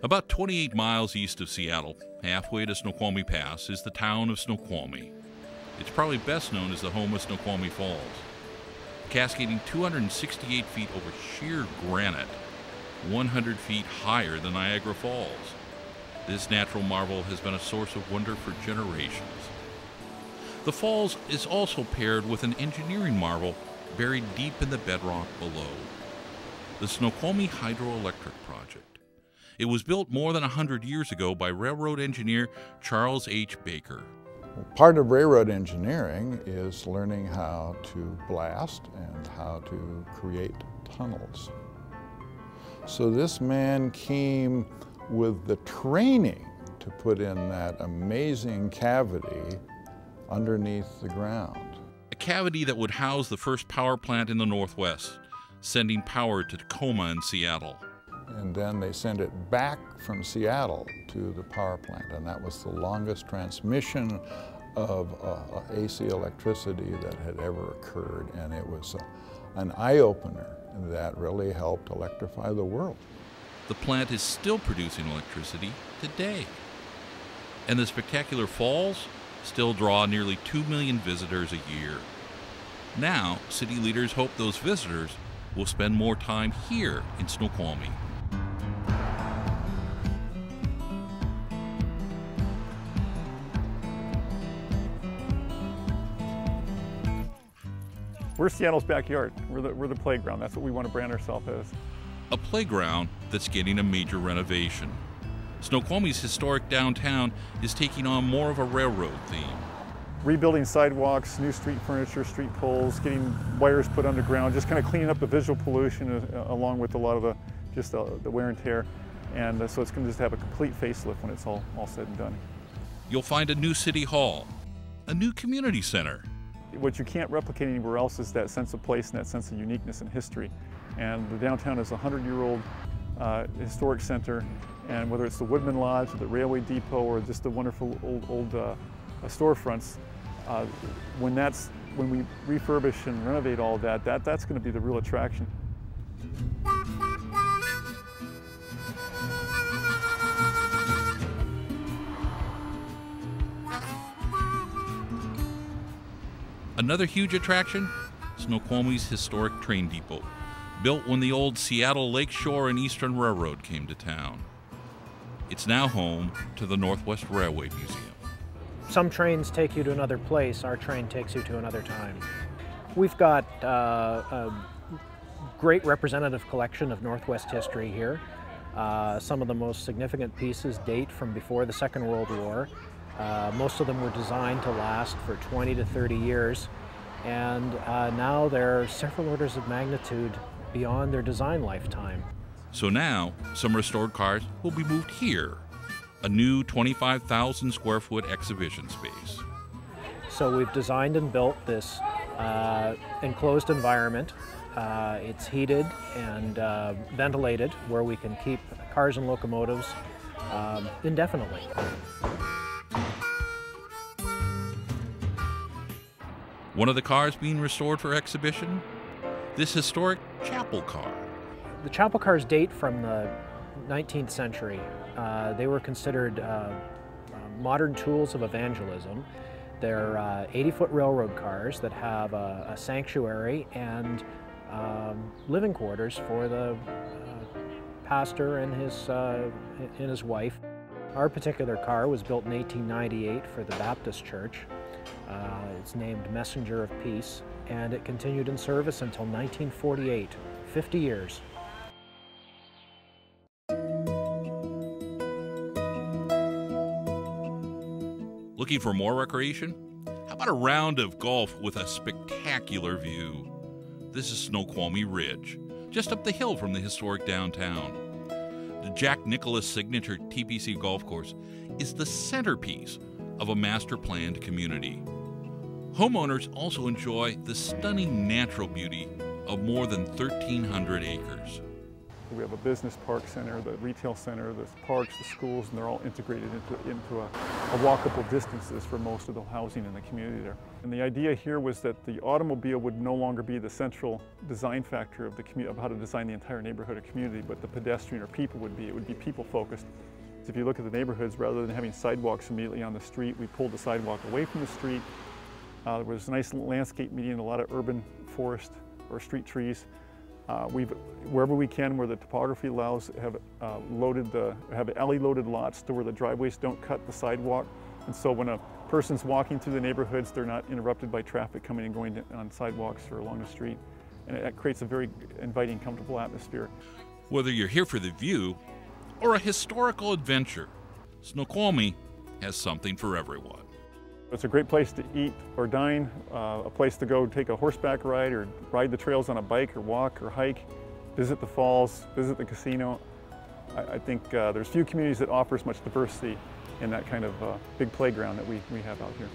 About 28 miles east of Seattle, halfway to Snoqualmie Pass, is the town of Snoqualmie. It's probably best known as the home of Snoqualmie Falls, cascading 268 feet over sheer granite, 100 feet higher than Niagara Falls. This natural marvel has been a source of wonder for generations. The falls is also paired with an engineering marvel buried deep in the bedrock below, the Snoqualmie Hydroelectric Project. It was built more than 100 years ago by railroad engineer Charles H. Baker. Part of railroad engineering is learning how to blast and how to create tunnels. So this man came with the training to put in that amazing cavity underneath the ground. A cavity that would house the first power plant in the Northwest, sending power to Tacoma and Seattle. And then they sent it back from Seattle to the power plant, and that was the longest transmission of AC electricity that had ever occurred, and it was an eye-opener that really helped electrify the world. The plant is still producing electricity today. And the spectacular falls still draw nearly 2 million visitors a year. Now, city leaders hope those visitors will spend more time here in Snoqualmie. We're Seattle's backyard. We're the playground. That's what we want to brand ourselves as. A playground that's getting a major renovation. Snoqualmie's historic downtown is taking on more of a railroad theme. Rebuilding sidewalks, new street furniture, street poles, getting wires put underground, just kind of cleaning up the visual pollution along with a lot of the wear and tear. And so it's going to just have a complete facelift when it's all said and done. You'll find a new city hall, a new community center. What you can't replicate anywhere else is that sense of place and that sense of uniqueness and history. And the downtown is a 100-year-old historic center, and whether it's the Woodman Lodge or the Railway Depot or just the wonderful old storefronts, when we refurbish and renovate all that's going to be the real attraction. Another huge attraction, Snoqualmie's historic train depot, built when the old Seattle Lakeshore and Eastern Railroad came to town. It's now home to the Northwest Railway Museum. Some trains take you to another place, our train takes you to another time. We've got a great representative collection of Northwest history here. Some of the most significant pieces date from before the Second World War. Most of them were designed to last for 20 to 30 years, and now they're several orders of magnitude beyond their design lifetime. So now, some restored cars will be moved here, a new 25,000 square foot exhibition space. So we've designed and built this enclosed environment. It's heated and ventilated, where we can keep cars and locomotives indefinitely. One of the cars being restored for exhibition, this historic chapel car. The chapel cars date from the 19th century. They were considered modern tools of evangelism. They're 80-foot railroad cars that have a sanctuary and living quarters for the pastor and his wife. Our particular car was built in 1898 for the Baptist Church. It's named Messenger of Peace, and it continued in service until 1948, 50 years. Looking for more recreation? How about a round of golf with a spectacular view? This is Snoqualmie Ridge, just up the hill from the historic downtown. The Jack Nicklaus Signature TPC Golf Course is the centerpiece of a master-planned community. Homeowners also enjoy the stunning natural beauty of more than 1,300 acres. We have a business park center, the retail center, the parks, the schools, and they're all integrated into a walkable distances for most of the housing in the community there. And the idea here was that the automobile would no longer be the central design factor of the community, of how to design the entire neighborhood or community, but the pedestrian or people would be. It would be people focused. So if you look at the neighborhoods, rather than having sidewalks immediately on the street, we pulled the sidewalk away from the street. There was a nice landscape median, a lot of urban forest or street trees. Wherever we can, where the topography allows, have alley loaded lots to where the driveways don't cut the sidewalk. And so when a person's walking through the neighborhoods, they're not interrupted by traffic coming and going on sidewalks or along the street. And it creates a very inviting, comfortable atmosphere. Whether you're here for the view or a historical adventure, Snoqualmie has something for everyone. It's a great place to eat or dine, a place to go take a horseback ride or ride the trails on a bike or walk or hike, visit the falls, visit the casino. I think there's few communities that offer as much diversity in that kind of big playground that we have out here.